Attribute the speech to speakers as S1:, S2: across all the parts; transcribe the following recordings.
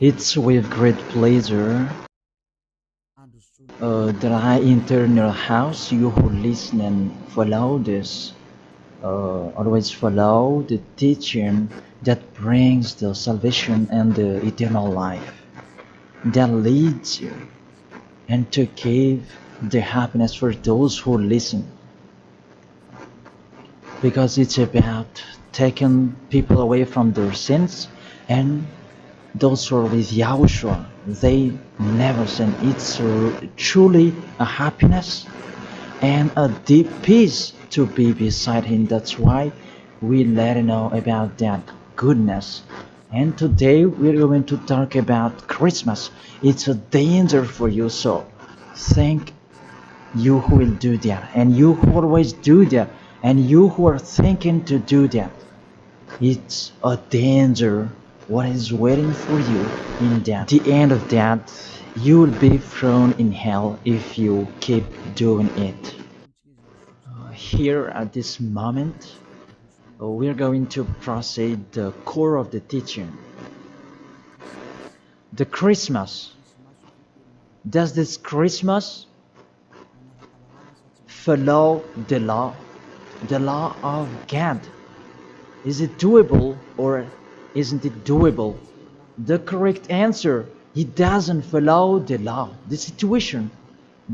S1: It's with great pleasure that I enter your house. You who listen and follow this, always follow the teaching that brings the salvation and the eternal life, that leads you and to give the happiness for those who listen. Because it's about taking people away from their sins, and those who are with Yahushua, they never sin. It's truly a happiness and a deep peace to be beside Him. That's why we let you know about that goodness. And today we're going to talk about Christmas. It's a danger for you, so thank you who will do that, and you who always do that, and you who are thinking to do that. It's a danger what is waiting for you in that. The end of that, you will be thrown in hell if you keep doing it. Here at this moment, we're going to proceed the core of the teaching. The Christmas. Does this Christmas follow the law of God? Is it doable or isn't it doable? The correct answer, he doesn't follow the law, the situation,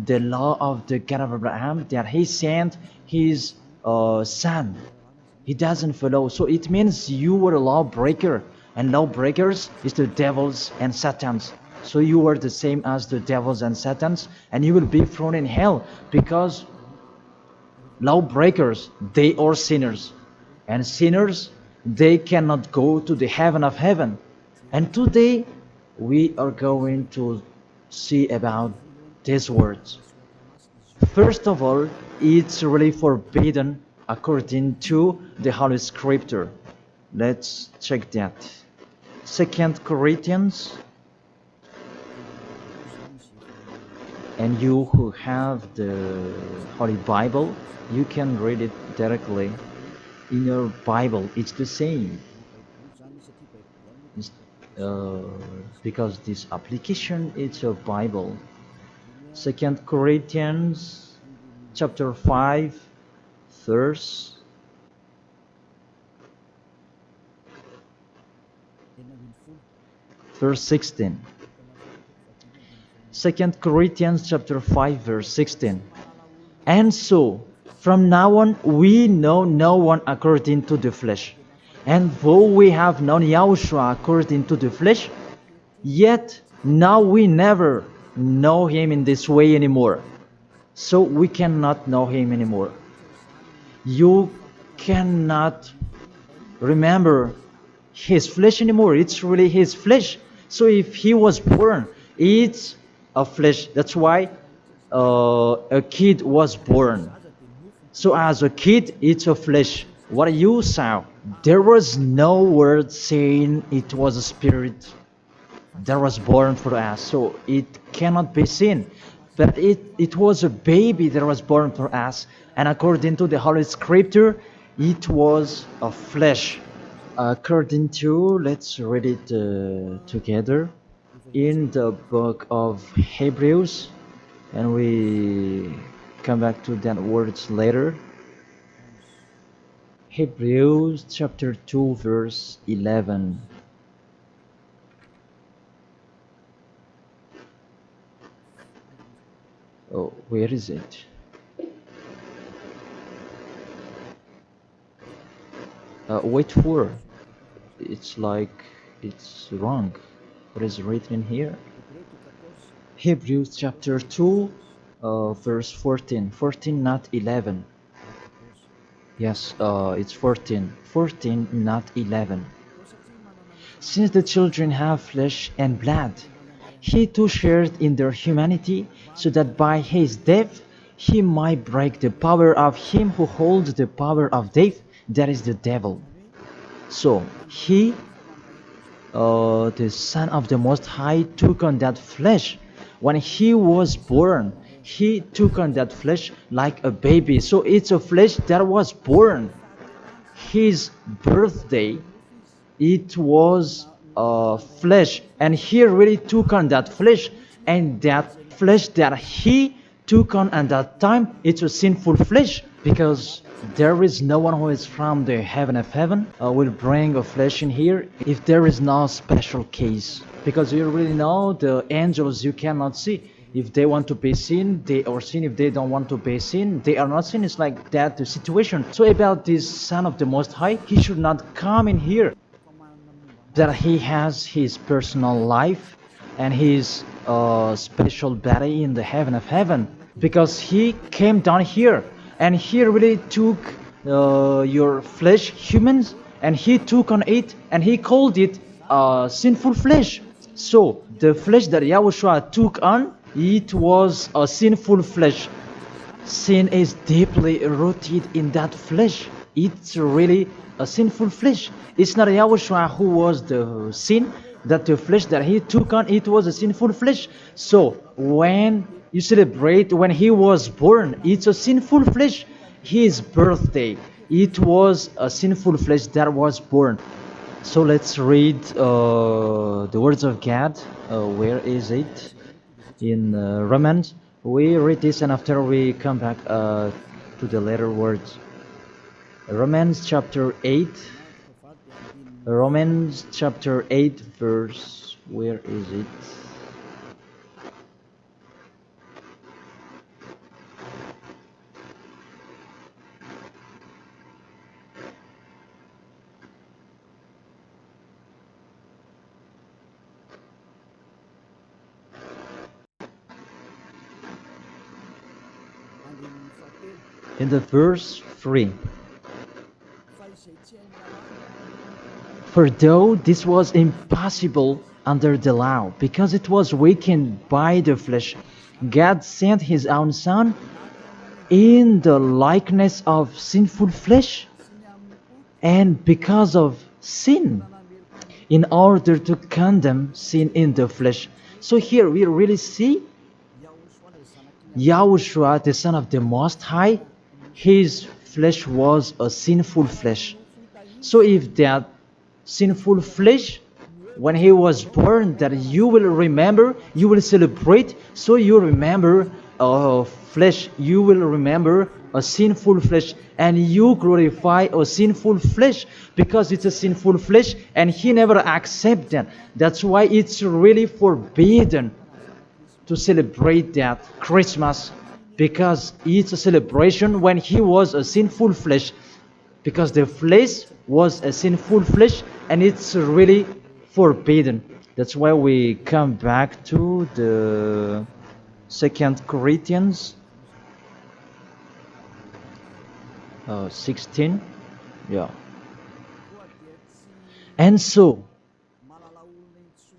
S1: the law of the God of Abraham that he sent his son. He doesn't follow. So it means you were a lawbreaker, and lawbreakers is the devils and satans. So you are the same as the devils and satans, and you will be thrown in hell, because lawbreakers, they are sinners, and sinners, they cannot go to the heaven of heaven. And today we are going to see about these words. First of all, it's really forbidden according to the Holy Scripture. Let's check that. 2 Corinthians, and you who have the Holy Bible, you can read it directly in your Bible. It's the same. Because this application is a Bible. 2 Corinthians chapter 5 verse 16. 2 Corinthians chapter 5 verse 16. And so from now on we know no one according to the flesh. And though we have known Yahushua according to the flesh, yet now we never know him in this way anymore. So we cannot know him anymore. You cannot remember his flesh anymore. It's really his flesh. So if he was born, it's a flesh. That's why a kid was born. So as a kid, it's a flesh. What you saw, there was no word saying it was a spirit that was born for us, so it cannot be seen. But it was a baby that was born for us, and according to the Holy Scripture, it was a flesh. According to, let's read it together in the book of Hebrews, and we come back to that words later. Hebrews chapter 2 verse 11. Oh, where is it? Wait for. It's like it's wrong. What is written here? Hebrews chapter 2 verse 14. 14, not 11. Yes, it's 14. 14, not 11. Since the children have flesh and blood, he too shared in their humanity, so that by his death he might break the power of him who holds the power of death, that is the devil. So he, the Son of the Most High, took on that flesh. When he was born, he took on that flesh like a baby. So it's a flesh that was born. His birthday, it was flesh, and he really took on that flesh, and that flesh that he took on at that time, it's a sinful flesh, because there is no one who is from the heaven of heaven will bring a flesh in here if there is no special case, because you really know the angels you cannot see. If they want to be seen, they are seen. If they don't want to be seen, they are not seen. It's like that the situation. So about this Son of the Most High, he should not come in here, that he has his personal life and his special body in the heaven of heaven, because he came down here and he really took your flesh, humans, and he took on it and he called it sinful flesh. So the flesh that Yahushua took on, it was a sinful flesh. Sin is deeply rooted in that flesh. It's really a sinful flesh. It's not Yahushua who was the sin, that the flesh that he took on, it was a sinful flesh. So when you celebrate when he was born, it's a sinful flesh. His birthday, it was a sinful flesh that was born. So let's read the words of God. Where is it? In Romans. We read this and after we come back to the later words. Romans chapter 8. Romans chapter 8 verse. Where is it? In the verse 3. For though this was impossible under the law, because it was weakened by the flesh, God sent his own Son in the likeness of sinful flesh, and because of sin, in order to condemn sin in the flesh. So here we really see Yahushua, the Son of the Most High, his flesh was a sinful flesh. So if that sinful flesh, when he was born, that you will remember, you will celebrate, so you remember flesh, you will remember a sinful flesh, and you glorify a sinful flesh, because it's a sinful flesh, and he never accepts that. That's why it's really forbidden to celebrate that Christmas, because it's a celebration when he was a sinful flesh, because the flesh was a sinful flesh, and it's really forbidden. That's why we come back to the 2 Corinthians 16. Yeah. And so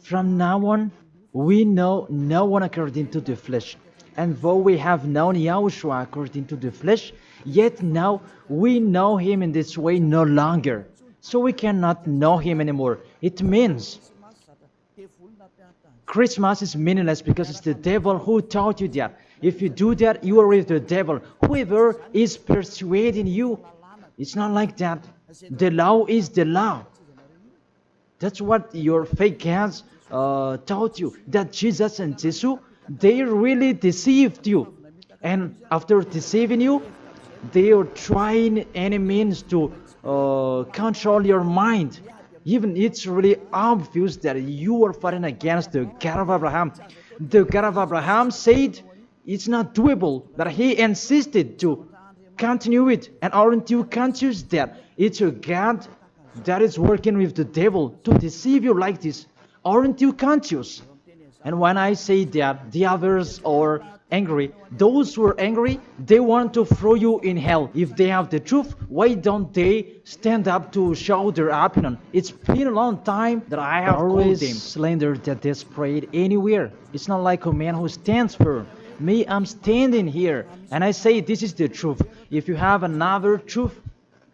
S1: from now on we know no one according to the flesh. And though we have known Yahushua according to the flesh, yet now we know him in this way no longer. So we cannot know him anymore. It means Christmas is meaningless, because it's the devil who taught you that. If you do that, you are with the devil. Whoever is persuading you, it's not like that. The law is the law. That's what your fake gods taught you, that Jesus and Jesus, they really deceived you, and after deceiving you, they are trying any means to control your mind. Even it's really obvious that you are fighting against the God of Abraham. The God of Abraham said it's not doable, but he insisted to continue it. And aren't you conscious that it's a God that is working with the devil to deceive you like this? Aren't you conscious? And when I say that the others are angry, those who are angry, they want to throw you in hell. If they have the truth, why don't they stand up to show their opinion? It's been a long time that I have always called them slander that they spread anywhere. It's not like a man who stands firm. Me, I'm standing here, and I say this is the truth. If you have another truth,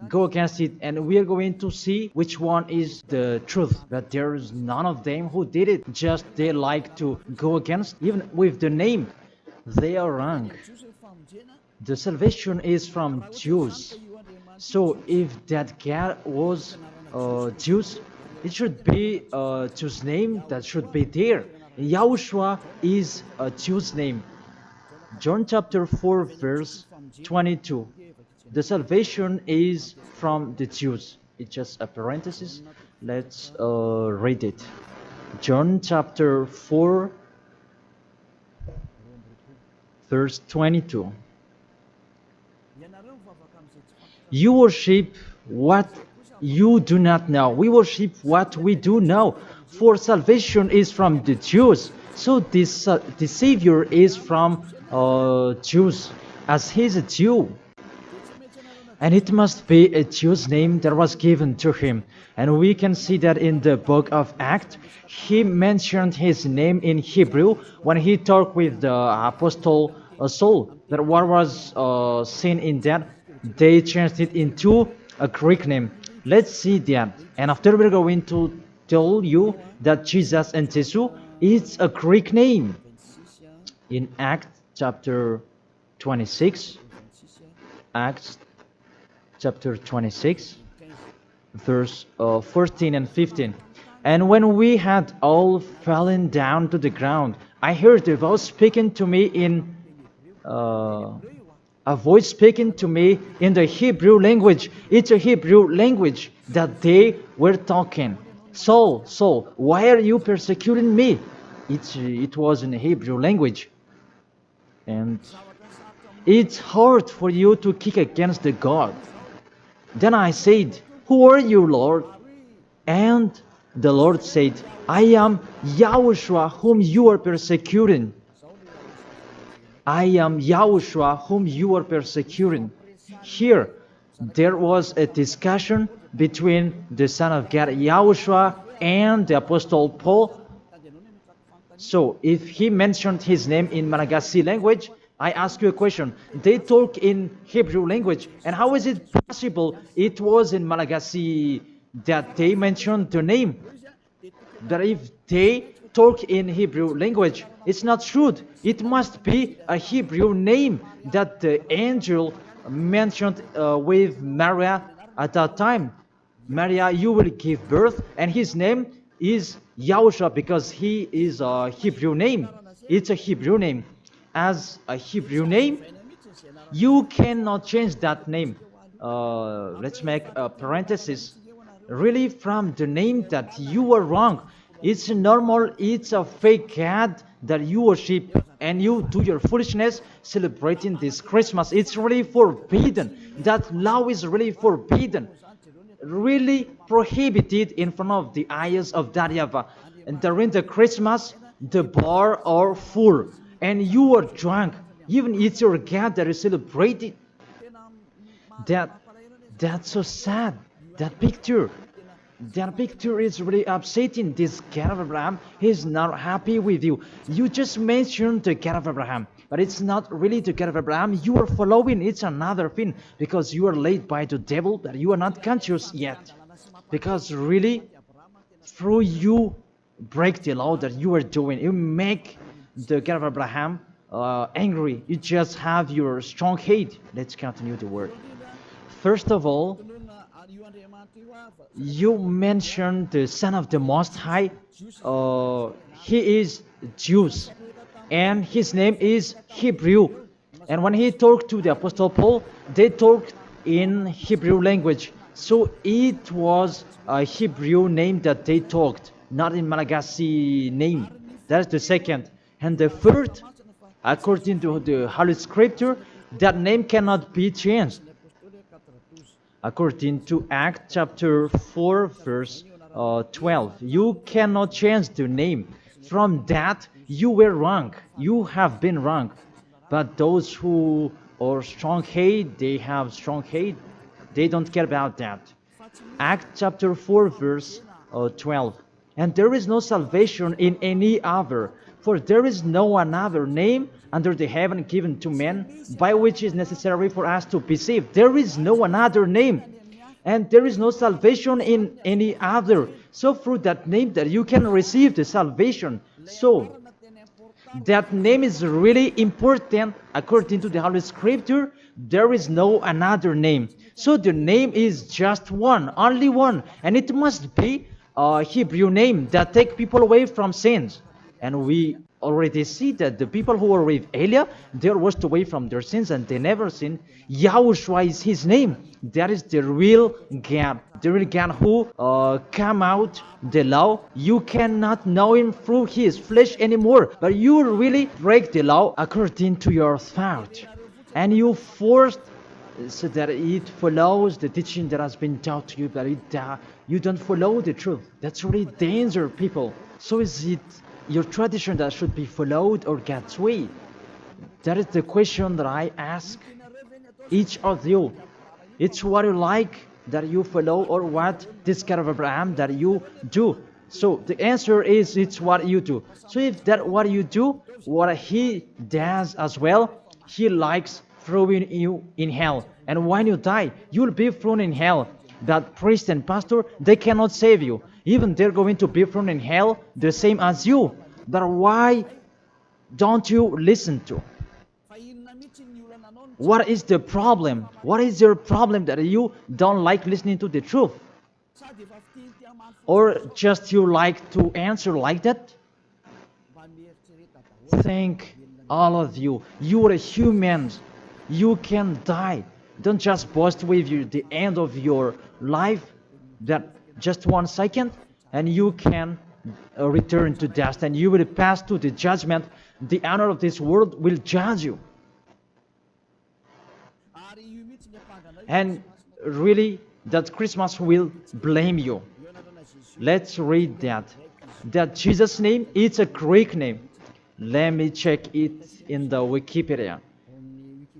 S1: go against it, and we are going to see which one is the truth. But there is none of them who did it. Just they like to go against, even with the name. They are wrong. The salvation is from Jews. So if that God was Jews, It should be a Jew's name that should be there. Yahushua is a Jew's name. John chapter 4 verse 22. The salvation is from the Jews. It's just a parenthesis. Let's read it. John chapter 4 verse 22. You worship what you do not know. We worship what we do know. For salvation is from the Jews. So this the Savior is from Jews, as he is a Jew. And it must be a Jew's name that was given to him. And we can see that in the book of Acts, he mentioned his name in Hebrew when he talked with the apostle Saul. That what was seen in that, they changed it into a Greek name. Let's see that. And after we're going to tell you that Jesus and Jesus is a Greek name. In Acts chapter 26, Acts chapter 26, verse 14 and 15. And when we had all fallen down to the ground, I heard a voice speaking to me in the Hebrew language. It's a Hebrew language that they were talking. Saul, Saul, why are you persecuting me? It was in Hebrew language. And it's hard for you to kick against the God. Then I said, who are you, Lord? And the Lord said, I am Yahushua whom you are persecuting. I am Yahushua whom you are persecuting. Here, there was a discussion between the Son of God, Yahushua, and the Apostle Paul. So, if he mentioned his name in Malagasy language, I ask you a question. They talk in Hebrew language, and how is it possible it was in Malagasy that they mentioned the name? That if they talk in Hebrew language, it's not true. It must be a Hebrew name that the angel mentioned with Maria at that time. Maria, you will give birth, and his name is Yahushua because he is a Hebrew name. It's a Hebrew name. As a Hebrew name, you cannot change that name. Let's make a parenthesis. Really, from the name that you were wrong. It's normal, it's a fake God that you worship and you do your foolishness celebrating this Christmas. It's really forbidden. That law is really forbidden. Really prohibited in front of the eyes of that YAHVAH. And during the Christmas, the bar are full. And you are drunk. Even it's your God that is celebrating. That's so sad. That picture is really upsetting. This God of Abraham, he's not happy with you. You just mentioned the God of Abraham, but it's not really the God of Abraham you are following. It's another thing, because you are led by the devil that you are not conscious yet. Because really, through you break the law that you are doing, you make the God of Abraham angry. You just have your strong hate. Let's continue the word. First of all, you mentioned the Son of the Most High. He is Jews, and his name is Hebrew. And when he talked to the Apostle Paul, they talked in Hebrew language. So it was a Hebrew name that they talked, not in Malagasy name. That's the second. And the third, according to the Holy Scripture, that name cannot be changed. According to Acts chapter 4, verse 12, you cannot change the name. From that, you were wrong. You have been wrong. But those who are strong hate, they have strong hate. They don't care about that. Acts chapter 4, verse 12. And there is no salvation in any other, for there is no another name under the heaven given to men by which is necessary for us to be saved. There is no another name, and there is no salvation in any other. So through that name that you can receive the salvation. So that name is really important according to the Holy Scripture. There is no another name. So the name is just one, only one, and it must be Hebrew name that take people away from sins. And we already see that the people who were with Elia, they were washed away from their sins and they never sinned. Yahushua is his name. That is the real God. The real God who came out the law. You cannot know him through his flesh anymore. But you really break the law according to your thought. And you forced so that it follows the teaching that has been taught to you, but you don't follow the truth. That's really danger, people. So is it your tradition that should be followed or God's way? That is the question that I ask each of you. It's what you like that you follow or what this God of Abraham that you do. So the answer is it's what you do. So if that what you do, what he does as well, he likes throwing you in hell. And when you die, you'll be thrown in hell. That priest and pastor, they cannot save you. Even they're going to be thrown in hell the same as you. But why don't you listen to? What is the problem? What is your problem that you don't like listening to the truth? Or just you like to answer like that? Think all of you. You are humans. You can die. Don't just boast with you the end of your life, that just 1 second, and you can return to dust, and you will pass to the judgment. The honor of this world will judge you. And really, that Christmas will blame you. Let's read that. That Jesus' name, it's a Greek name. Let me check it in the Wikipedia.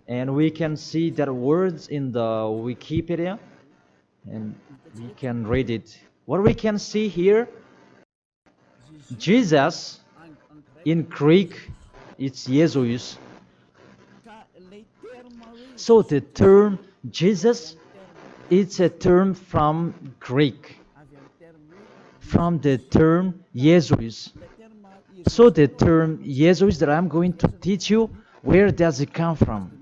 S1: And we can see that words in the Wikipedia, and we can read it. What we can see here, Jesus, in Greek, it's Jesus. So the term Jesus, it's a term from Greek, from the term Jesus. So the term Jesus that I'm going to teach you, where does it come from?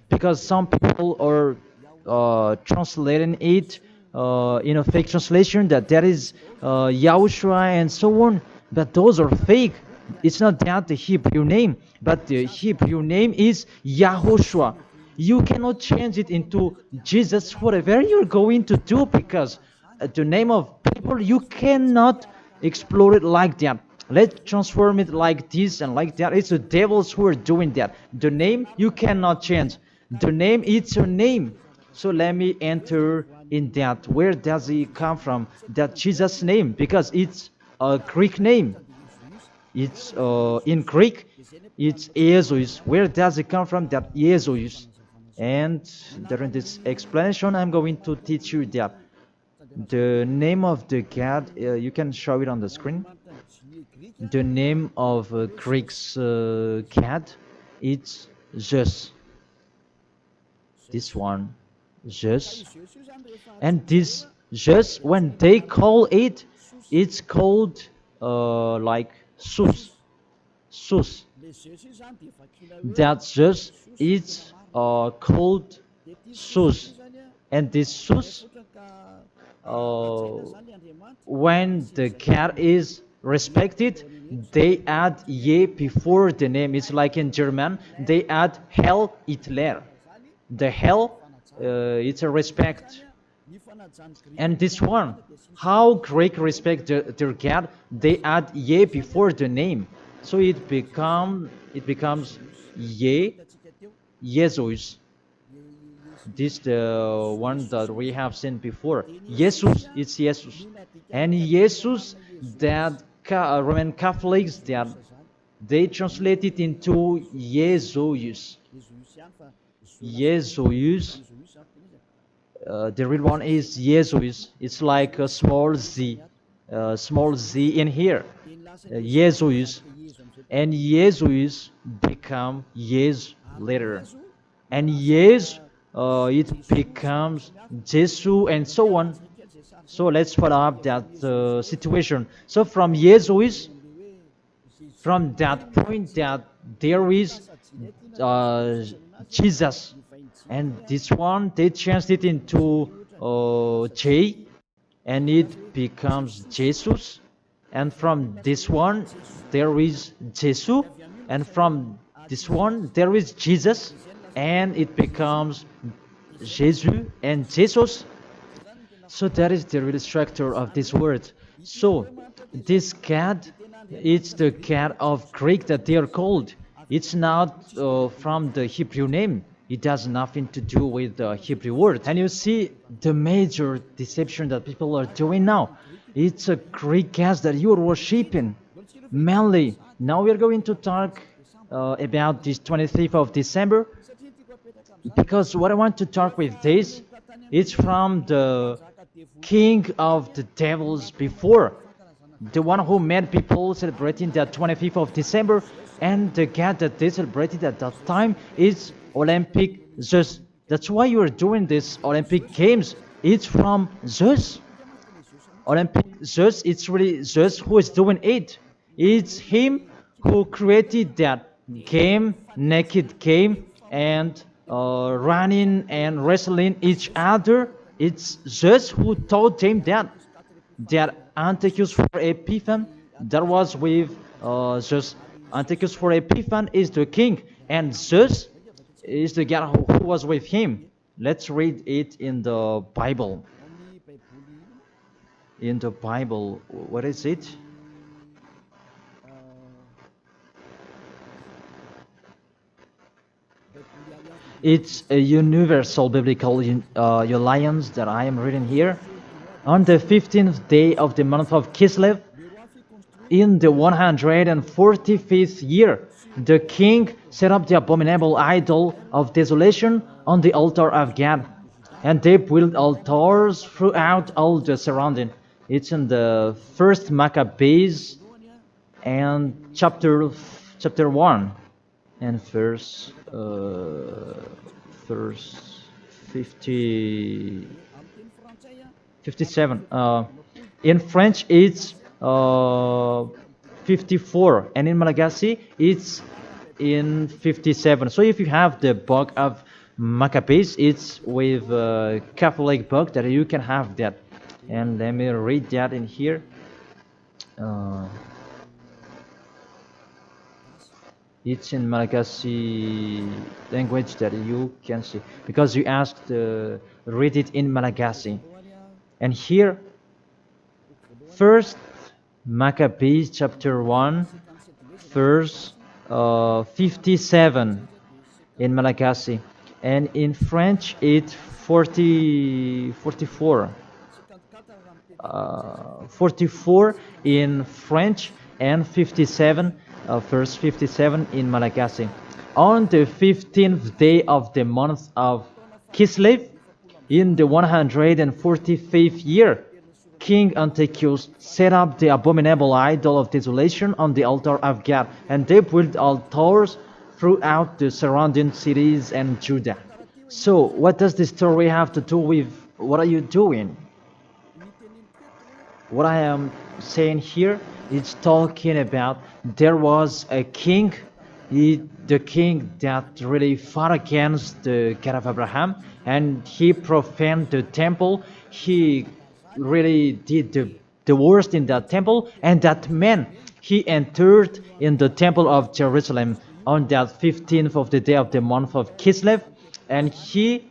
S1: Because some people are translating it in a fake translation that is Yahushua and so on, but those are fake. It's not that the Hebrew name, but the Hebrew name is YAHOSHUA. You cannot change it into Jesus, whatever you're going to do, because the name of people, you cannot explore it like that. Let's transform it like this and like that. It's the devils who are doing that. The name, you cannot change. The name, it's your name. So let me enter in that. Where does it come from? That Jesus' name, because it's a Greek name. It's in Greek, it's Jesus. Where does it come from? That Jesus. And during this explanation, I'm going to teach you that the name of the God, you can show it on the screen. The name of Greek's God, it's Zeus. This one, Zeus. And this Zeus, when they call it, it's called like Sus. Sus. That Zeus, it's called Sus. And this Sus, when the God is respected, they add ye before the name. It's like in German, they add Hell Hitler. The hell, it's a respect. And this one, how Greek respect their God, they add ye before the name. So it becomes ye, Jesus. This the one that we have seen before. Jesus, it's Jesus. And Jesus, that Roman Catholics, that they translate it into Jesus. Jesus. The real one is Jesus. It's like a small z in here. Jesus. And Jesus become Yes later. And Yes, it becomes Jesus and so on. So let's follow up that situation. So from Jesus, from that point that there is Jesus, and this one they changed it into J, and it becomes Jesus. And from this one, there is Jesus. And from this one, there is Jesus. And it becomes Jesus and Jesus. So that is the real structure of this word. So this cat, it's the cat of Greek that they are called. It's not from the Hebrew name. It has nothing to do with the Hebrew word. And you see the major deception that people are doing now. It's a Greek cat that you are worshipping. Mainly, now we are going to talk about this 25th of December, because what I want to talk with this, it's from the king of the devils before, the one who made people celebrating the 25th of December, and the god that they celebrated at that time is Olympic Zeus. That's why you are doing this Olympic Games. It's from Zeus. Olympic Zeus, it's really Zeus who is doing it. It's him who created that game, naked game, and running and wrestling each other. It's Zeus who taught them that Antiochus for Epiphan, that was with Zeus. Antiochus for Epiphan is the king, and Zeus is the god who was with him. Let's read it in the Bible. In the Bible, what is it? It's a universal biblical alliance that I am reading here. On the 15th day of the month of Kislev, in the 145th year, the king set up the abominable idol of desolation on the altar of God, and they built altars throughout all the surrounding. It's in the first Maccabees and chapter 1 and verse 57. In French, it's 54, and in Malagasy, it's in 57. So if you have the book of Maccabees, it's with a Catholic book that you can have that. And let me read that in here. It's in Malagasy language that you can see, because you asked read it in Malagasy. And here, first Maccabees chapter 1, verse 57 in Malagasy, and in French it's 44 in French, and 57 verse 57 in Malagasy. On the 15th day of the month of Kislev, in the 145th year, King Antiochus set up the abominable idol of desolation on the altar of God, and they built altars throughout the surrounding cities and Judah. So, what does this story have to do with what are you doing? What I am saying here is talking about there was a king, the king that really fought against the God of Abraham, and he profaned the temple. He really did the worst in that temple, and that man, he entered in the temple of Jerusalem on that 15th of the day of the month of Kislev, and he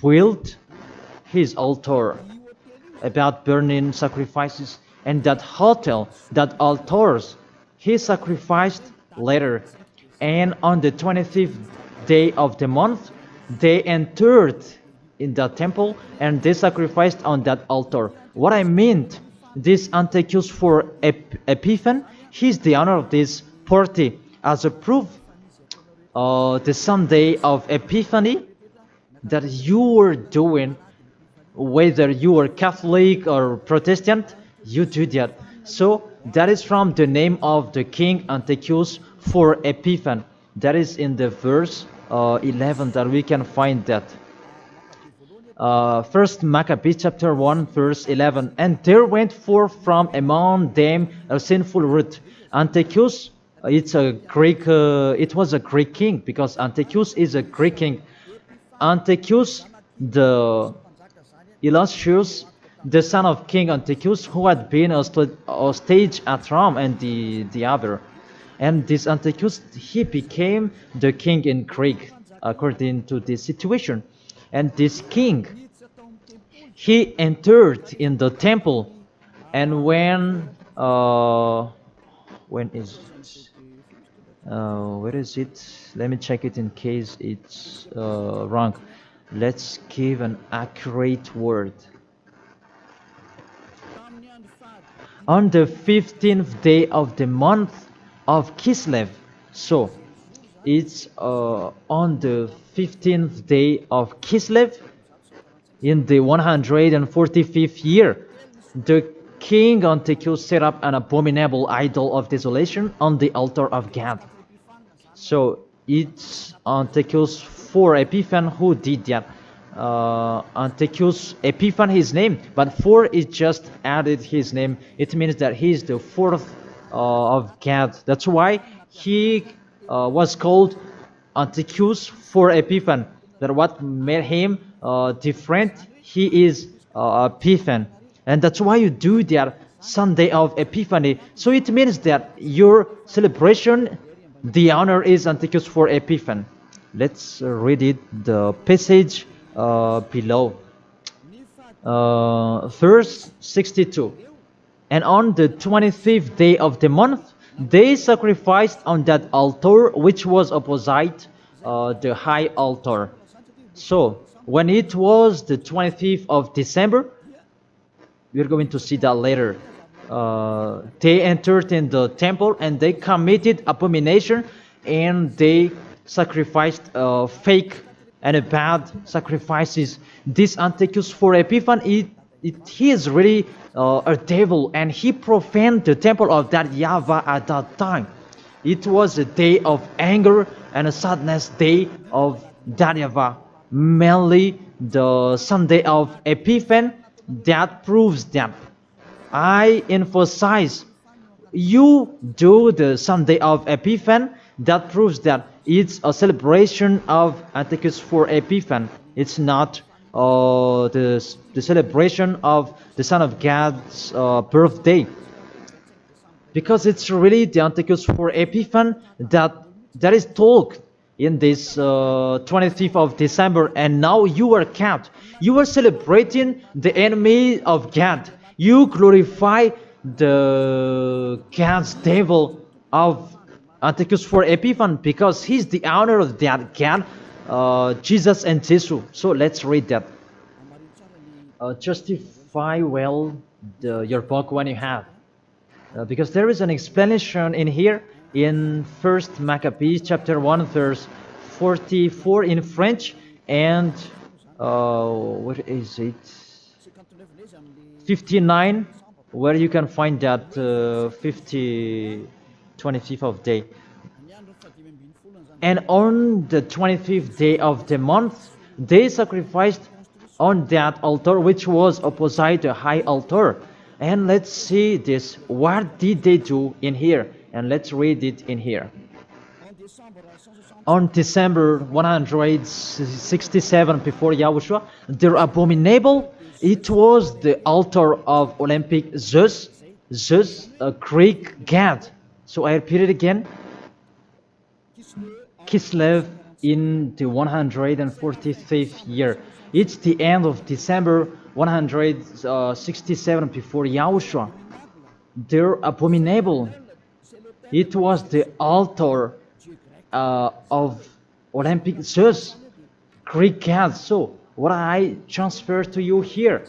S1: built his altar about burning sacrifices, and that hotel, that altars, he sacrificed later. And on the 25th day of the month, they entered in the temple and they sacrificed on that altar. What I mean, this Antiochus for Epiphan, he's the owner of this party. As a proof, the Sunday of Epiphany that you were doing, whether you are Catholic or Protestant, you do that. So that is from the name of the king Antiochus for Epiphan. That is in the verse 11 that we can find that. First Maccabees chapter 1 verse 11. And there went forth from among them a sinful root. Antiochus, it was a Greek king, because Antiochus is a Greek king. Antiochus, the Illustrious, the son of King Antiochus, who had been a stage at Rome and the other. And this Antiochus, he became the king in Greek, according to this situation. And this king, he entered in the temple, and when is it? Where is it? Let me check it in case it's wrong. Let's give an accurate word. On the 15th day of the month of Kislev. So it's on the 15th day of Kislev in the 145th year. The king Antiochus set up an abominable idol of desolation on the altar of God. So it's Antiochus IV Epiphan who did that. Antiochus Epiphan his name, but 4 is just added his name. It means that he is the fourth of God. That's why he was called Antiochus IV Epiphan. That what made him different. He is Epiphan, and that's why you do that Sunday of Epiphany. So it means that your celebration, the honor is Antiochus IV Epiphan. Let's read it, the passage below. Verse 62. And on the 25th day of the month, they sacrificed on that altar which was opposite the high altar. So when it was the 25th of December, we're going to see that later. They entered in the temple and they committed abomination, and they sacrificed fake and bad sacrifices. This Antiochus IV Epiphan, he is really a devil, and he profaned the temple of that YAHVAH at that time. It was a day of anger and a sadness day of that YAHVAH. Mainly the Sunday of Epiphan, that proves that. I emphasize, you do the Sunday of Epiphan, that proves that it's a celebration of Antiochus IV Epiphan. It's not the celebration of the Son of God's birthday, because it's really the Antiochus IV Epiphan that is told in this 25th of December, and now you are kept. You are celebrating the enemy of God. You glorify the God's devil of Antiochus IV Epiphan, because he's the honor of that God, Jesus and Jesus. So let's read that. Justify well your book when you have, because there is an explanation in here in 1st Maccabees chapter 1 verse 44 in French, and what is it, 59, where you can find that 25th of day. And on the 25th day of the month, they sacrificed on that altar which was opposite the high altar. And let's see this. What did they do in here? And let's read it in here. On December 167 before Yahushua, their abominable, it was the altar of Olympic Zeus, a Greek god. So I repeat it again. Kislev in the 145th year. It's the end of December 167 before Yahushua. Their abominable, it was the altar of Olympic Zeus, Greek god. So what I transfer to you here,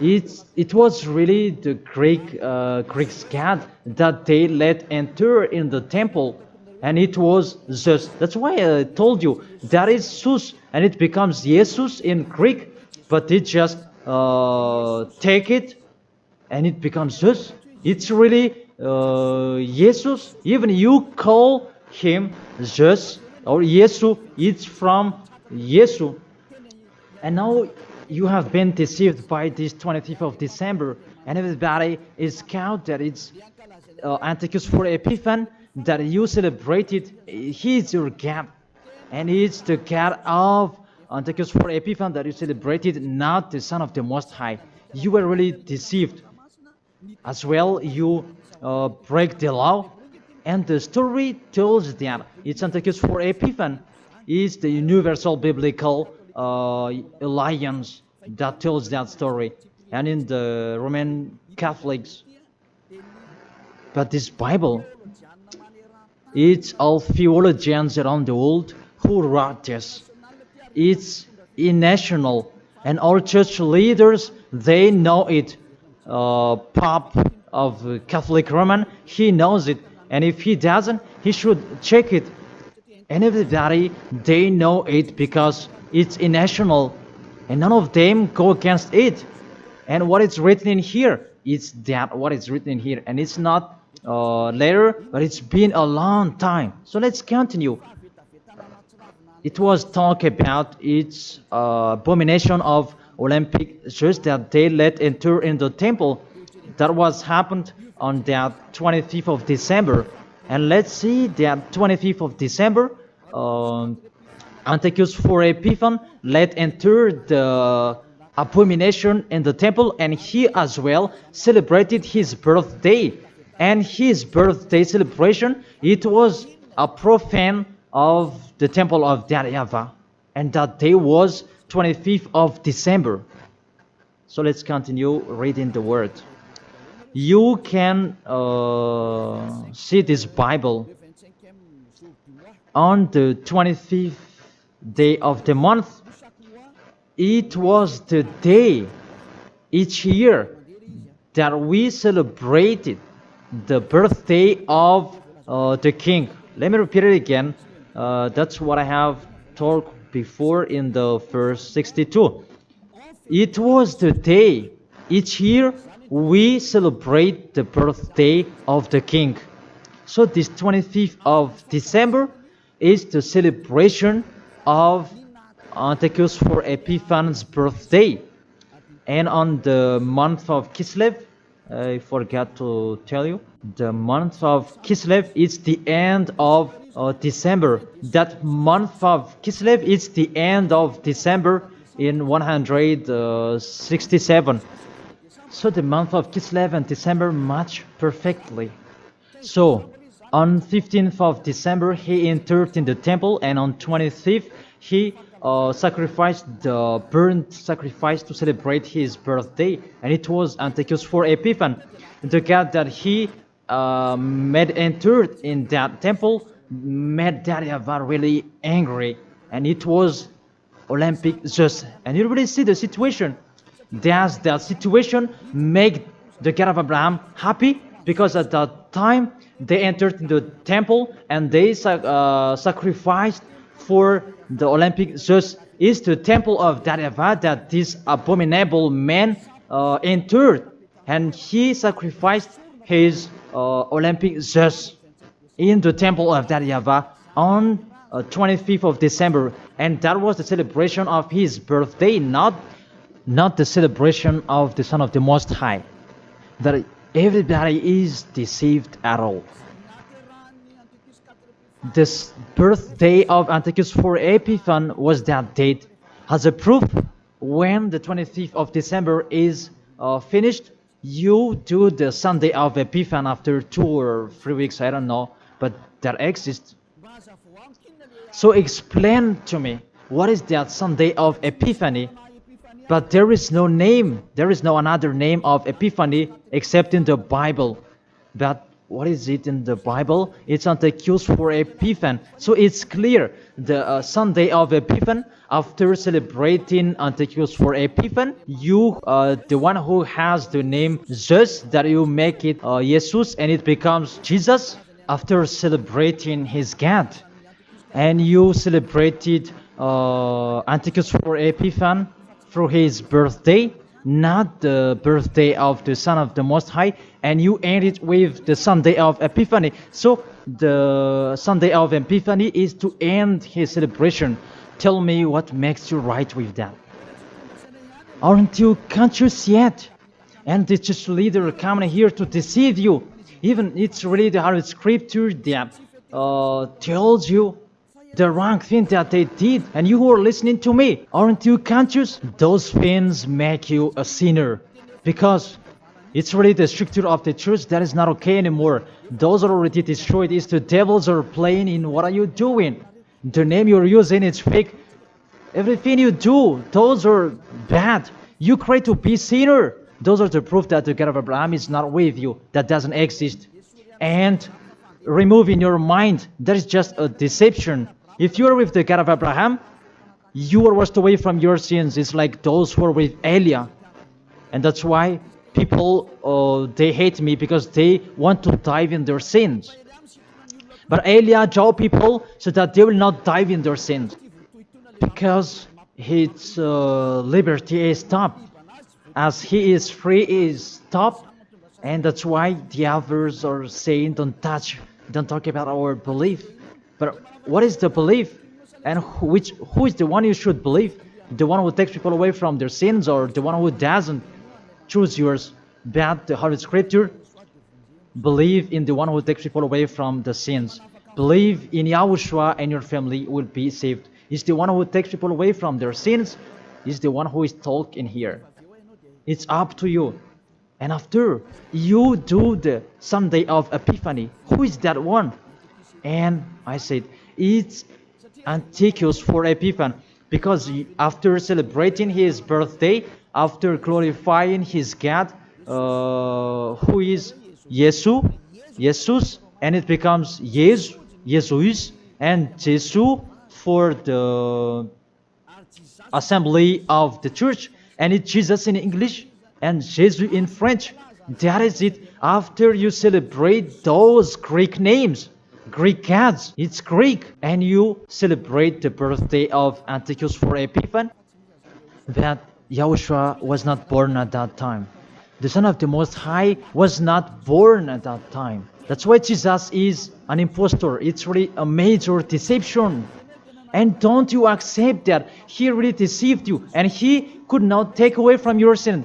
S1: it was really the Greek god that they let enter in the temple, and it was Zeus. That's why I told you that is Zeus, and it becomes Jesus in Greek, but it just take it and it becomes Zeus. It's really Jesus. Even you call him Zeus or Yesu, it's from Yesu. And now you have been deceived by this 25th of December, and everybody is count that it's Antiochus IV Epiphan that you celebrated. He is your God, and it's the God of Antiochus for Epiphan that you celebrated not the Son of the Most High. You were really deceived. As well, you break the law. And the story tells that it's Antiochus for Epiphan is the universal biblical alliance that tells that story. And in the Roman Catholics, but this Bible, it's all theologians around the world who wrote this. It's national, and all church leaders, they know it. Pope of Catholic Roman, he knows it, and if he doesn't, he should check it. And everybody, they know it because it's national, and none of them go against it. And what is written in here, it's that what is written in here, and it's not later, but it's been a long time. So let's continue. It was talk about its abomination of Olympic Jews that they let enter in the temple. That was happened on that 25th of December. And let's see that 25th of December, Antiochus for Epiphan let enter the abomination in the temple, and he as well celebrated his birthday. And his birthday celebration, it was a profane of the temple of YAHVAH, and that day was 25th of December. So let's continue reading the word. You can see this Bible on the 25th day of the month. It was the day each year that we celebrated the birthday of the king. Let me repeat it again. That's what I have talked before in the verse 62. It was the day each year we celebrate the birthday of the king. So this 25th of December is the celebration of Antiochus for Epiphan's birthday. And on the month of Kislev, I forgot to tell you, the month of Kislev is the end of December. That month of Kislev is the end of December in 167. So the month of Kislev and December match perfectly. So on 15th of December he entered in the temple, and on 25th he sacrificed the burnt sacrifice to celebrate his birthday, and it was Antiochus for Epiphan. The God that he made entered in that temple made YAHVAH really angry, and it was Olympic Zeus. And you really see the situation. Does that situation make the God of Abraham happy? Because at that time they entered in the temple and they sacrificed for the Olympic Zeus. Is the temple of YAHVAH that this abominable man entered, and he sacrificed his Olympic Zeus in the temple of YAHVAH on 25th of December, and that was the celebration of his birthday, not the celebration of the Son of the Most High. That everybody is deceived at all. This birthday of Antiochus for Epiphan was that date. As a proof, when the 25th of December is finished, you do the Sunday of Epiphan after 2 or 3 weeks, I don't know, but that exists. So explain to me, what is that Sunday of Epiphany? But there is no name, there is no another name of Epiphany except in the Bible. But what is it in the Bible? It's Antiochus for Epiphan. So it's clear, the Sunday of Epiphan, after celebrating Antiochus for Epiphan, you, the one who has the name Zeus, that you make it Jesus, and it becomes Jesus, after celebrating his God. And you celebrated Antiochus for Epiphan through his birthday, not the birthday of the Son of the Most High, and you end it with the Sunday of Epiphany. So the Sunday of Epiphany is to end his celebration. Tell me what makes you right with that. Aren't you conscious yet? And the church leader coming here to deceive you. Even it's really the Holy Scripture that tells you the wrong thing that they did, and you who are listening to me, aren't you conscious? Those things make you a sinner, because it's really the structure of the church that is not okay anymore. Those are already destroyed. It's the devils are playing in what are you doing. The name you're using is fake. Everything you do, those are bad. You cry to be sinner. Those are the proof that the God of Abraham is not with you. That doesn't exist. And remove in your mind, that is just a deception. If you are with the God of Abraham, you are washed away from your sins. It's like those who are with Elia. And that's why people, they hate me, because they want to dive in their sins. But Elia told people so that they will not dive in their sins, because his liberty is stopped. As he is free, he is stopped. And that's why the others are saying, don't talk about our belief. But what is the belief? And who is the one you should believe? The one who takes people away from their sins, or the one who doesn't? Choose yours. But the Holy Scripture, believe in the one who takes people away from the sins. Believe in Yahushua, and your family will be saved. It's the one who takes people away from their sins. Is the one who is talking here. It's up to you. And after you do the Sunday of Epiphany, who is that one? And I said, it's Antiochus for Epiphany, because after celebrating his birthday, after glorifying his God, who is Jesus, and it becomes Jesus, and Jesus for the assembly of the church, and it's Jesus in English and Jesus in French. That is it. After you celebrate those Greek names, Greek gods, it's Greek, and you celebrate the birthday of Antiochus for Epiphany, that Yahushua was not born at that time. The Son of the Most High was not born at that time. That's why Jesus is an impostor. It's really a major deception. And don't you accept that he really deceived you, and he could not take away from your sin.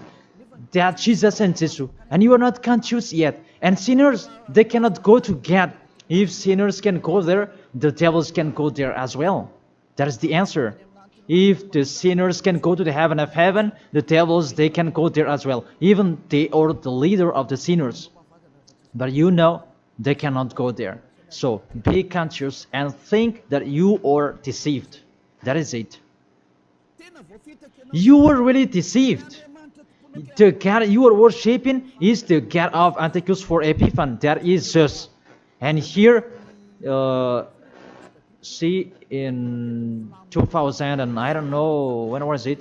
S1: That Jesus and Jesus, and you are not conscious yet. And sinners, they cannot go to God. If sinners can go there, the devils can go there as well. That is the answer. If the sinners can go to the heaven of heaven, the devils, they can go there as well. Even they are the leader of the sinners. But you know, they cannot go there. So be conscious and think that you are deceived. That is it. You were really deceived. The God you are worshipping is the God of Antiochus for Epiphany. That is Zeus. And here, see, in 2000, and I don't know, when was it?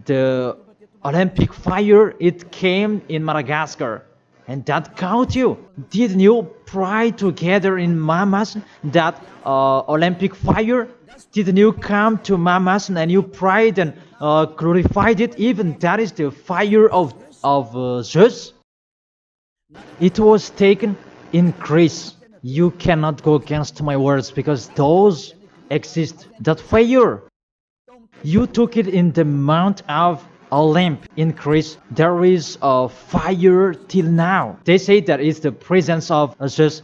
S1: The Olympic fire, it came in Madagascar. And that caught you. Didn't you pray together in Mamas that Olympic fire? Didn't you come to Mamas and you prayed and glorified it? Even that is the fire of Zeus. It was taken in Greece. You cannot go against my words, because those exist. That fire, you took it in the Mount of Olymp in Greece. There is a fire till now. They say that it's the presence of Zeus.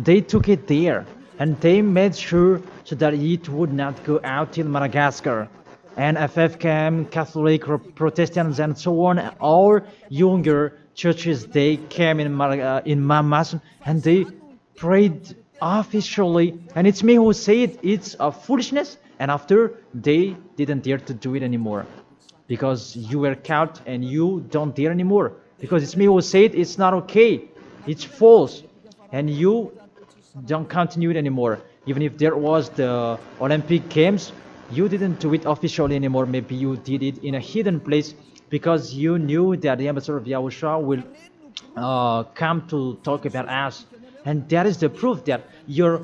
S1: They took it there, and they made sure so that it would not go out till Madagascar. And FFKM, Catholic, Protestants, and so on, all younger churches, they came in Mamas, and they prayed officially. And it's me who said it's a foolishness, and after they didn't dare to do it anymore. Because you were caught and you don't dare anymore. Because it's me who said it's not okay. It's false. And you don't continue it anymore. Even if there was the Olympic Games, you didn't do it officially anymore. Maybe you did it in a hidden place, because you knew that the ambassador of YAHOSHUAH will come to talk about us. And that is the proof that your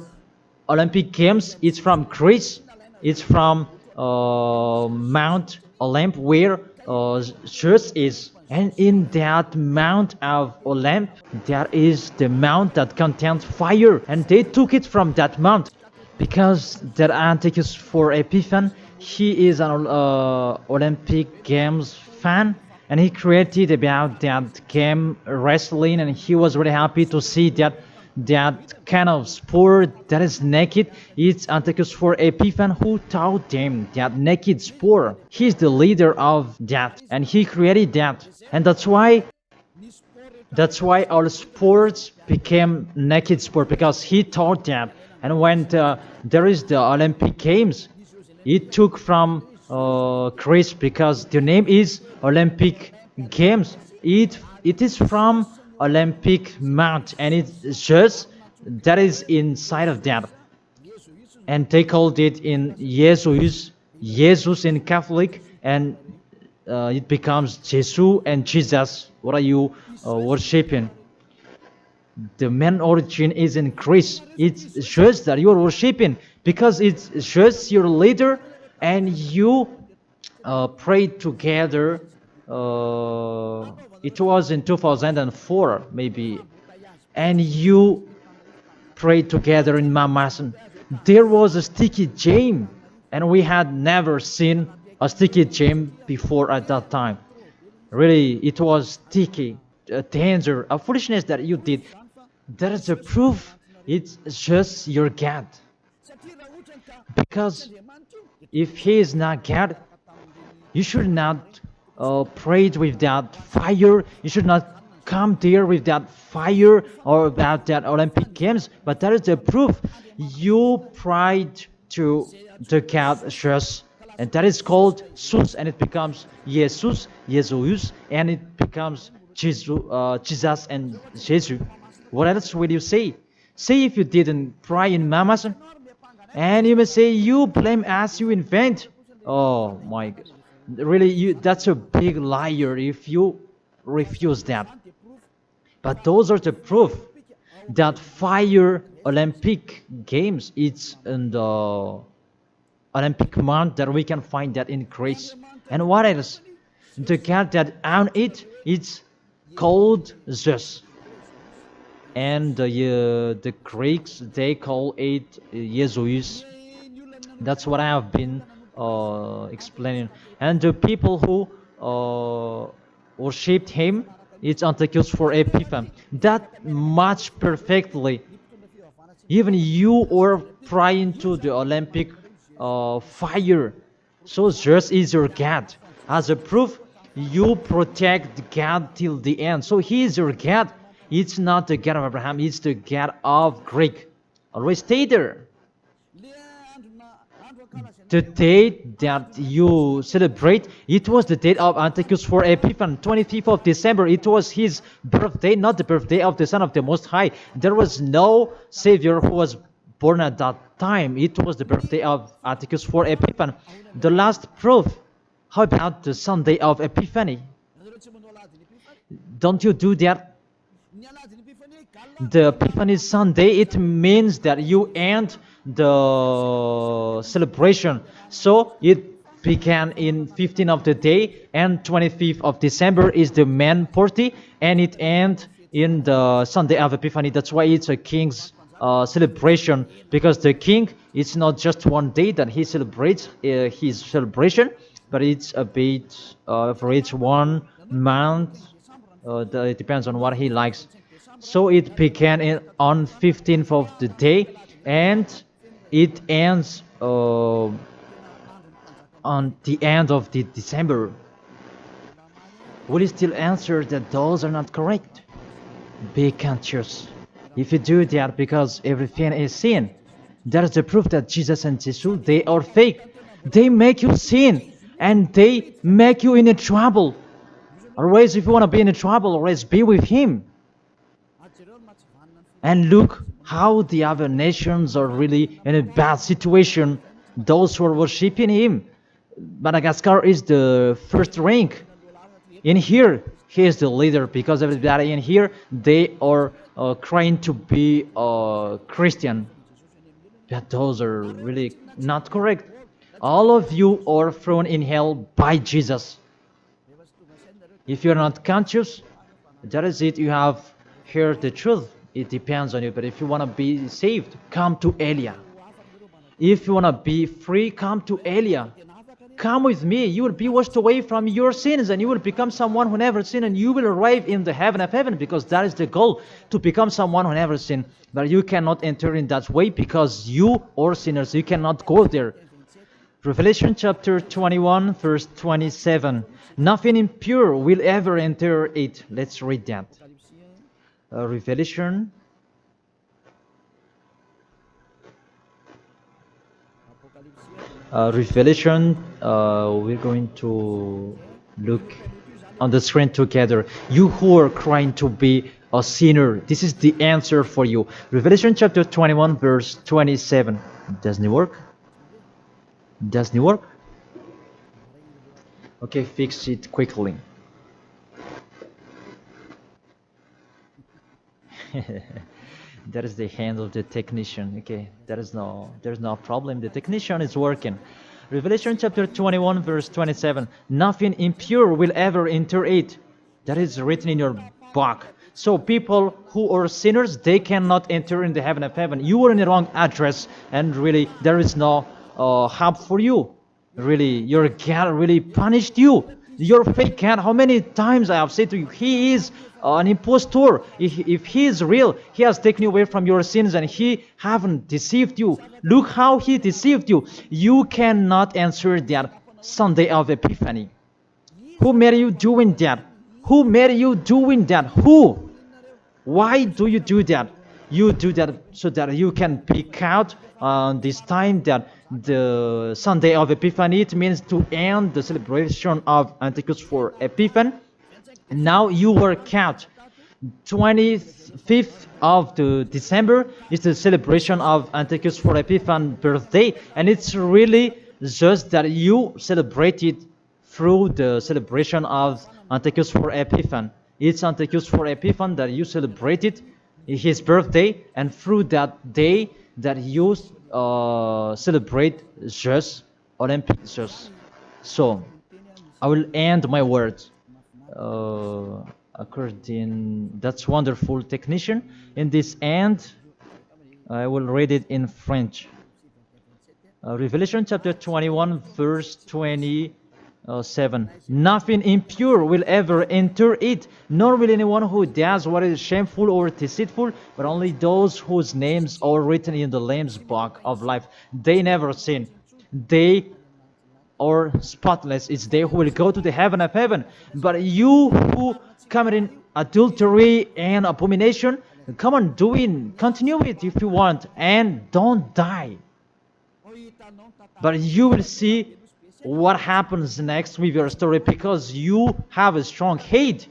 S1: Olympic Games, it's from Greece. It's from Mount Olymp, where Zeus is. And in that Mount of Olymp, there is the mount that contains fire. And they took it from that mount, because that Antiochus for Epiphany, he is an Olympic Games fan. And he created about that game wrestling, and he was really happy to see that that kind of sport that is naked. It's Antiochus for Epiphan who taught them that naked sport. He's the leader of that, and he created that, and that's why all sports became naked sport, because he taught that. And when there is the Olympic Games, it took from Greece, because the name is Olympic Games. It is from Olympic Mount, and it's just that is inside of that, and they called it in Jesus in Catholic, and it becomes Jesus and Jesus. What are you worshiping? The main origin is in Greece. It's just that you are worshiping because it's just your leader, and you pray together. It was in 2004 maybe, and you pray together in Mamasan. There was a sticky jam, and we had never seen a sticky jam before at that time. Really, it was sticky, a danger, a foolishness that you did. That is a proof. It's just your God. Because if He is not God, you should not pray with that fire. You should not come there with that fire or about that Olympic Games. But that is the proof. You prayed to the God just, and that is called Jesus, and it becomes Jesus, and it becomes Jesus and Jesus. What else will you say? Say if you didn't pray in Mamasan, and you may say you blame us, you invent. Oh my God. Really, that's a big liar if you refuse that. But those are the proof that fire Olympic Games, it's in the Olympic month that we can find that in Greece. And what else? The God that owned it, it's called Zeus. And the Greeks, they call it Jesus. That's what I have been explaining. And the people who worshipped him, it's Antiochus for Epiphan. That much perfectly. Even you are praying to the Olympic fire. So Zeus is your God. As a proof, you protect God till the end. So He is your God. It's not the God of Abraham, it's the God of Greek. Always stay there. The date that you celebrate, it was the date of Antiochus for Epiphan, 25th of December. It was his birthday, not the birthday of the Son of the Most High. There was no Savior who was born at that time. It was the birthday of Antiochus for Epiphan. The last proof, how about the Sunday of Epiphany? Don't you do that? The Epiphany Sunday, it means that you end the celebration. So it began in 15th of the day, and 25th of December is the main party, and it ends in the Sunday of Epiphany. That's why it's a king's celebration, because the king, it's not just one day that he celebrates his celebration, but it's a bit for each 1 month. It depends on what he likes. So it began on 15th of the day, and it ends on the end of the December. Will you still answer that those are not correct? Be conscious. If you do that, because everything is sin, that is the proof that Jesus and Jesus, they are fake. They make you sin, and they make you in a trouble. Always, if you want to be in a trouble, always be with Him. And look how the other nations are really in a bad situation. Those who are worshipping Him. Madagascar is the first rank. In here, he is the leader, because everybody in here, they are trying to be Christian. But those are really not correct. All of you are thrown in hell by Jesus. If you're not conscious, that is it. You have heard the truth. It depends on you. But if you want to be saved, come to Elia. If you want to be free, come to Elia. come with me. You will be washed away from your sins, and you will become someone who never sinned, and you will arrive in the heaven of heaven, because that is the goal, to become someone who never sinned. But you cannot enter in that way, because you are sinners. You cannot go there. Revelation chapter 21, verse 27. Nothing impure will ever enter it. Let's read that. Revelation. We're going to look on the screen together. You who are crying to be a sinner, this is the answer for you. Revelation chapter 21, verse 27. Doesn't it work? Doesn't it work? Okay, fix it quickly. That is the hand of the technician. Okay, there's no problem. The technician is working. Revelation chapter 21, verse 27. Nothing impure will ever enter it. That is written in your book. So people who are sinners, they cannot enter in the heaven of heaven. You are in the wrong address, and really there is no help for you. Really, your God really punished you. Your fake God, how many times I have said to you, he is an impostor. If he is real, he has taken you away from your sins, and he haven't deceived you. Look how he deceived you. You cannot answer that Sunday of Epiphany. Who made you doing that? Who made you doing that? Who? Why do you do that? You do that so that you can pick out this time that the Sunday of Epiphany, it means to end the celebration of Antichus for Epiphan. Now you work out. 25th of the December is the celebration of Antichus for Epiphan birthday, and it's really just that you celebrate it through the celebration of Antichus for Epiphan. It's Antichus for Epiphan that you celebrated his birthday, and through that day that you celebrate just Olympic just. So I will end my words according. That's wonderful, technician. In this end, I will read it in French. Revelation chapter 21, verse 27. Nothing impure will ever enter it, nor will anyone who does what is shameful or deceitful, but only those whose names are written in the Lamb's book of life. They never sin. They are spotless. It's they who will go to the heaven of heaven. But you who commit adultery and abomination, come on, continue it if you want, and don't die. But you will see what happens next with your story, because you have a strong hate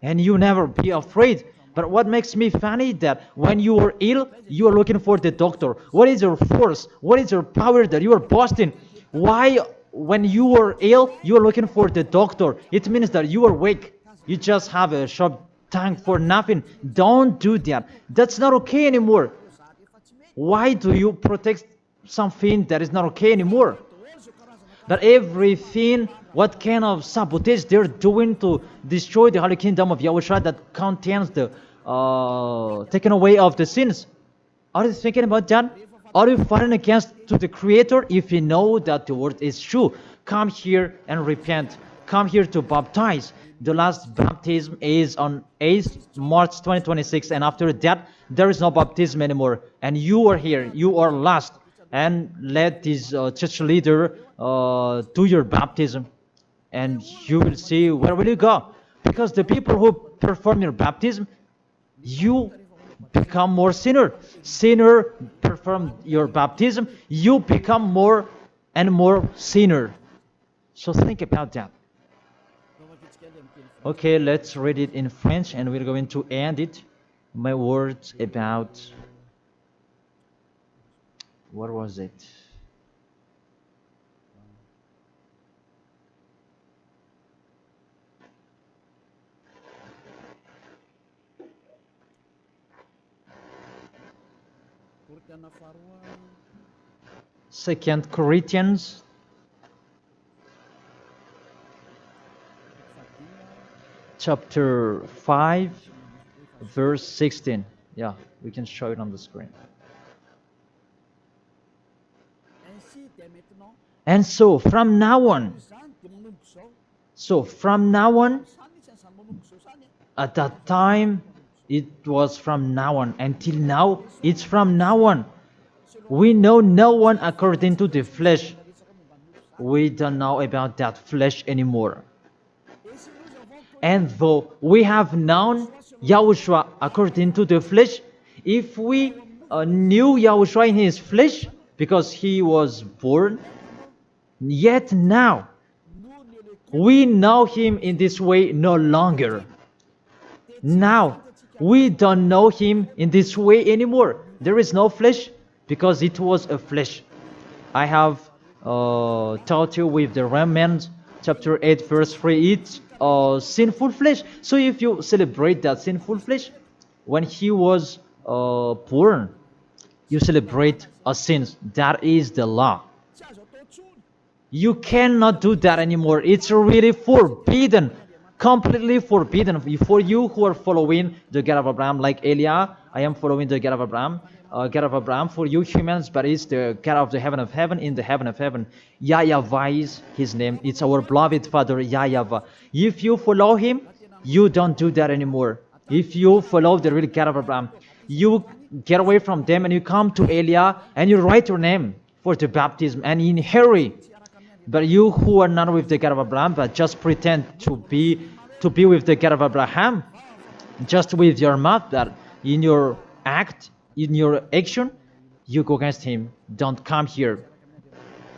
S1: and you never be afraid. But what makes me funny that when you are ill, you are looking for the doctor. What is your force? What is your power that you are boasting? Why, when you are ill, you are looking for the doctor? It means that you are weak. You just have a sharp tongue for nothing. Don't do that. That's not okay anymore. Why do you protect something that is not okay anymore? That everything, what kind of sabotage they're doing to destroy the Holy Kingdom of YAHOSHUAH that contains the taken away of the sins. Are you thinking about that? Are you fighting against to the Creator? If you know that the word is true, come here and repent. Come here to baptize. The last baptism is on 8th March 2026, and after that, there is no baptism anymore. And you are here. You are lost. And let this church leader do your baptism, and you will see where will you go. Because the people who perform your baptism, you become more sinner. Sinner perform your baptism, you become more and more sinner. So think about that. Okay, let's read it in French, and we're going to end it. My words about, what was it? Second Corinthians chapter 5 verse 16. Yeah, we can show it on the screen. And so from now on, at that time, it was from now on. Until now, it's from now on. We know no one according to the flesh. We don't know about that flesh anymore. And though we have known Yahushua according to the flesh, if we knew Yahushua in his flesh, because he was born, yet now we know him in this way no longer. Now we don't know him in this way anymore. There is no flesh because it was a flesh. I have taught you with the Romans chapter 8 verse 3, it's sinful flesh. So if you celebrate that sinful flesh, when he was born, you celebrate a sin. That is the law. You cannot do that anymore. It's really forbidden, completely forbidden. For you who are following the God of Abraham, like Elia, I am following the God of Abraham. God of Abraham, for you humans, but it's the God of the heaven of heaven, in the heaven of heaven. YAHVAH is his name. It's our beloved Father, YAHVAH. If you follow him, you don't do that anymore. If you follow the real God of Abraham, you get away from them and you come to Elia and you write your name for the baptism and in hurry. But you who are not with the God of Abraham, but just pretend to be with the God of Abraham, just with your mouth, that in your act, in your action, you go against him. Don't come here.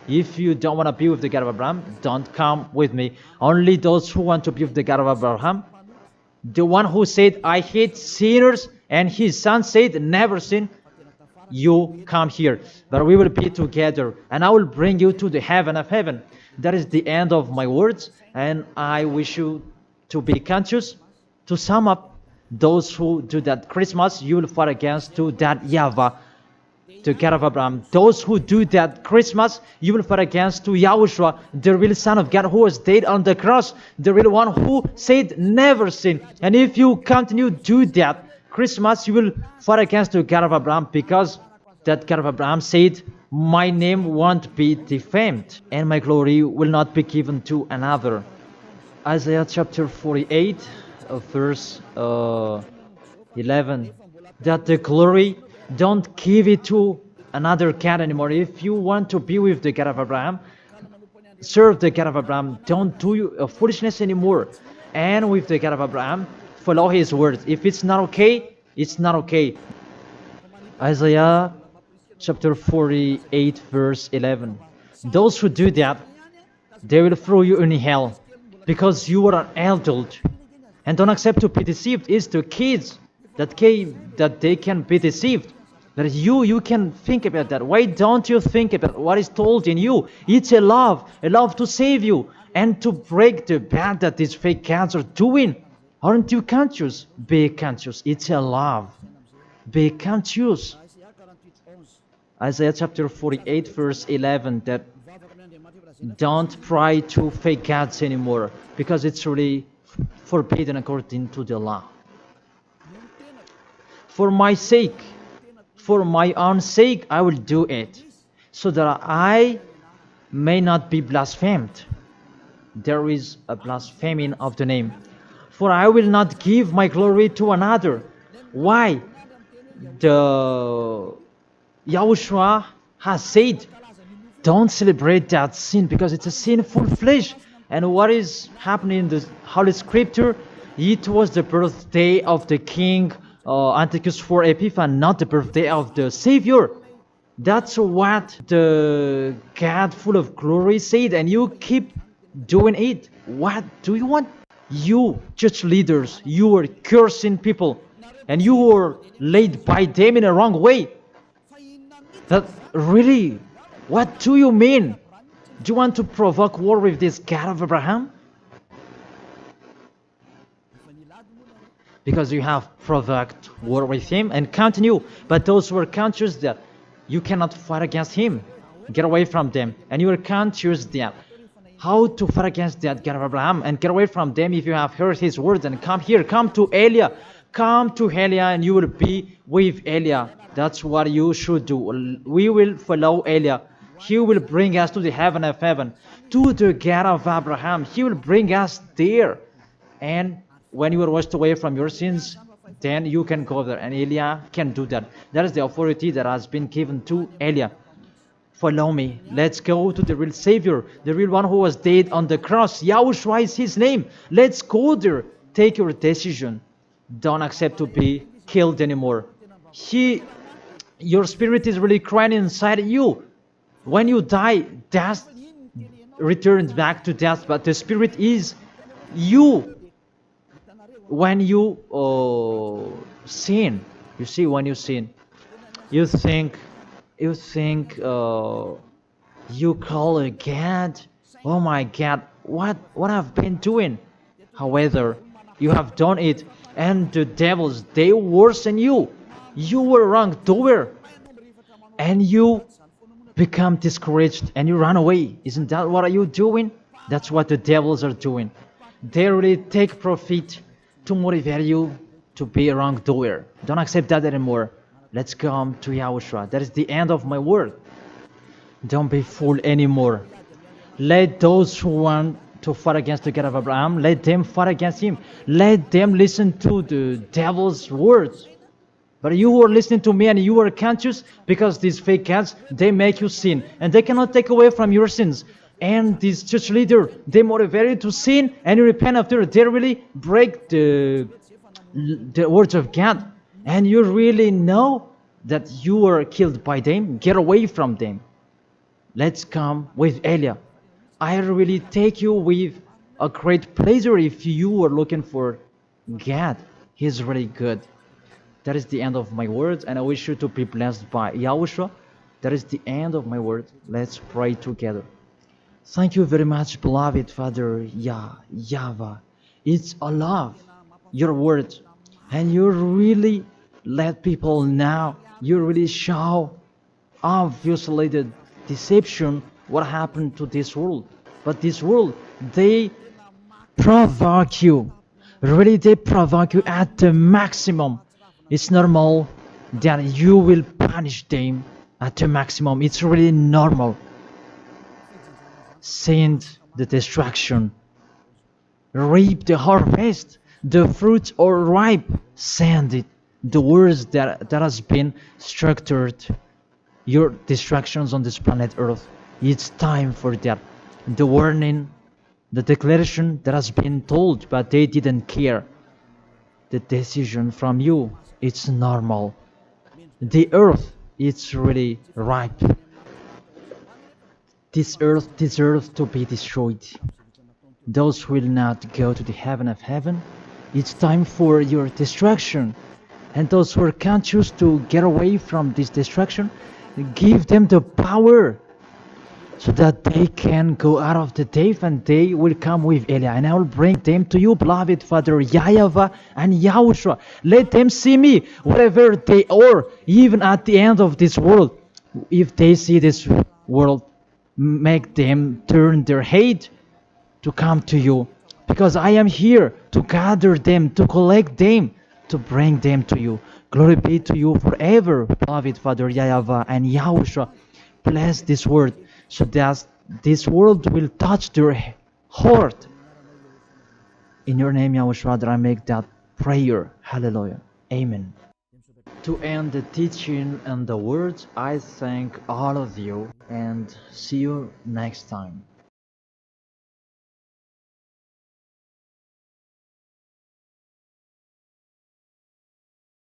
S1: If you don't want to be with the God of Abraham, don't come with me. Only those who want to be with the God of Abraham, the one who said, I hate sinners, and his son said, never sin, you come here. But we will be together, and I will bring you to the heaven of heaven. That is the end of my words, and I wish you to be conscious. To sum up, those who do that Christmas, you will fight against to that YAHVAH, the God of Abraham. Those who do that Christmas, you will fight against to Yahushua, the real Son of God who was dead on the cross, the real one who said never sin. And if you continue to do that Christmas, you will fight against the God of Abraham, because that God of Abraham said, my name won't be defamed and my glory will not be given to another. Isaiah chapter 48 verse 11, that the glory, don't give it to another God anymore. If you want to be with the God of Abraham, serve the God of Abraham, don't do foolishness anymore. And with the God of Abraham, follow his words. If it's not okay, it's not okay. Isaiah chapter 48 verse 11, those who do that, they will throw you in hell, because you are an adult and don't accept to be deceived. It's the kids that they can be deceived. But you can think about that. Why don't you think about what is told in you? It's a love to save you and to break the bad that these fake gods are doing. Aren't you conscious? Be conscious. It's a love. Be conscious. Isaiah chapter 48 verse 11, that don't pray to fake gods anymore, because it's really forbidden according to the law. For my sake, for my own sake, I will do it, so that I may not be blasphemed. There is a blaspheming of the name. For I will not give my glory to another. Why? The Yahushua has said, don't celebrate that sin, because it's a sinful flesh. And what is happening in the Holy Scripture? It was the birthday of the king Antiochus IV Epiphanes, not the birthday of the Savior. That's what the God full of glory said, and you keep doing it. What do you want? You church leaders, you are cursing people, and you were led by them in a wrong way. That really, what do you mean? Do you want to provoke war with this God of Abraham? Because you have provoked war with him and continue. But those who are conscious that you cannot fight against him, get away from them. And you are conscious that how to fight against that God of Abraham and get away from them. If you have heard his words, and come here, come to Elia. Come to Elia and you will be with Elia. That's what you should do. We will follow Elia. He will bring us to the heaven of heaven, to the God of Abraham. He will bring us there. And when you are washed away from your sins, then you can go there. And Elijah can do that. That is the authority that has been given to Elijah. Follow me. Let's go to the real Savior, the real one who was dead on the cross. Yahushua is his name. Let's go there. Take your decision. Don't accept to be killed anymore. Your spirit is really crying inside you. When you die, death returns back to death, but the spirit is you. When you sin, you see, when you sin, you think you call a God, oh my God, what I've been doing. However, you have done it, and the devils, they worsen you. You were wrongdoer, and you become discouraged, and you run away. Isn't that what are you doing? That's what the devils are doing. They really take profit to motivate you to be a wrongdoer. Don't accept that anymore. Let's come to Yahushua. That is the end of my word. Don't be fooled anymore. Let those who want to fight against the God of Abraham, let them fight against him. Let them listen to the devil's words. But you who are listening to me and you are conscious, because these fake gods, they make you sin. And they cannot take away from your sins. And this church leader, they motivate you to sin and you repent after. They really break the words of God. And you really know that you were killed by them. Get away from them. Let's come with Elia. I really take you with a great pleasure if you are looking for God. He's really good. That is the end of my words, and I wish you to be blessed by Yahushua. That is the end of my words. Let's pray together. Thank you very much, beloved Father YAHVAH. It's a love, your words, and you really let people know. You really show obviously the deception, what happened to this world. But this world, they provoke you. Really, they provoke you at the maximum. It's normal that you will punish them at the maximum. It's really normal. Send the destruction. Reap the harvest. The fruits are ripe. Send it. The words that has been structured. Your destructions on this planet Earth. It's time for that. The warning, the declaration that has been told, but they didn't care. The decision from you, it's normal. The earth, it's really ripe. This earth deserves to be destroyed. Those who will not go to the heaven of heaven, it's time for your destruction. And those who are conscious to get away from this destruction, give them the power so that they can go out of the cave and they will come with Elia. And I will bring them to you, beloved Father YAHVAH and Yahushua. Let them see me wherever they are, even at the end of this world. If they see this world, make them turn their head to come to you. Because I am here to gather them, to collect them, to bring them to you. Glory be to you forever, beloved Father YAHVAH and Yahushua. Bless this word, so that this world will touch their heart. In your name, Yahushua, that I make that prayer. Hallelujah. Amen. To end the teaching and the words, I thank all of you and see you next time.